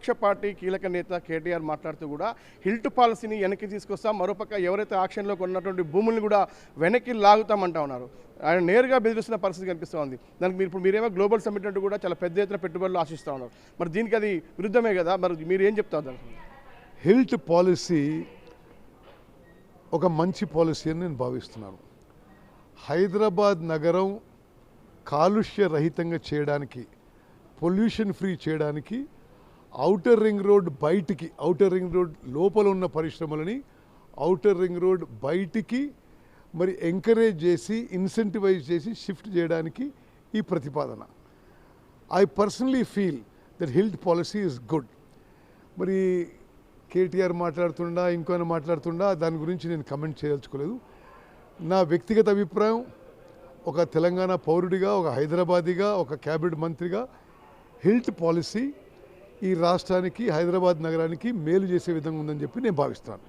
ప్రతిపక్ష పార్టీ కీలక నేత కేటీఆర్ మాట్లాడుతూ కూడా హిల్ట్ పాలసీని వెనక్కి తీసుకొస్తాం, మరోపక్క ఎవరైతే ఆక్షన్లో ఉన్నటువంటి భూముల్ని కూడా వెనక్కి లాగుతామంటా ఉన్నారు. ఆయన నేరుగా బెదిరిస్తున్న పరిస్థితి కనిపిస్తూ ఉంది. దానికి మీరేమో గ్లోబల్ సమ్మిట్ అంటూ కూడా చాలా పెద్ద ఎత్తున పెట్టుబడులు ఆశిస్తూ ఉన్నారు. మరి దీనికి అది విరుద్ధమే కదా, మరి మీరు ఏం చెప్తారు దానికి? హిల్ట్ పాలసీ ఒక మంచి పాలసీ అని నేను భావిస్తున్నాను. హైదరాబాద్ నగరం కాలుష్య రహితంగా చేయడానికి, పొల్యూషన్ ఫ్రీ చేయడానికి ఔటర్ రింగ్ రోడ్ బయటికి, ఔటర్ రింగ్ రోడ్ లోపల ఉన్న పరిశ్రమలని ఔటర్ రింగ్ రోడ్ బయటికి మరి ఎంకరేజ్ చేసి, ఇన్సెంటివైజ్ చేసి షిఫ్ట్ చేయడానికి ఈ ప్రతిపాదన. I personally feel that HILT policy is good. మరి కేటీఆర్ మాట్లాడుతుండా, ఇంకొన మాట్లాడుతుండా, దాని గురించి నేను కమెంట్ చేయదలుచుకోలేదు. నా వ్యక్తిగత అభిప్రాయం, ఒక తెలంగాణ పౌరుడిగా, ఒక హైదరాబాదీగా, ఒక క్యాబినెట్ మంత్రిగా హిల్ట్ పాలసీ ఈ రాష్ట్రానికి, హైదరాబాద్ నగరానికి మేలు చేసే విధంగా ఉందని చెప్పి నేను భావిస్తున్నాను.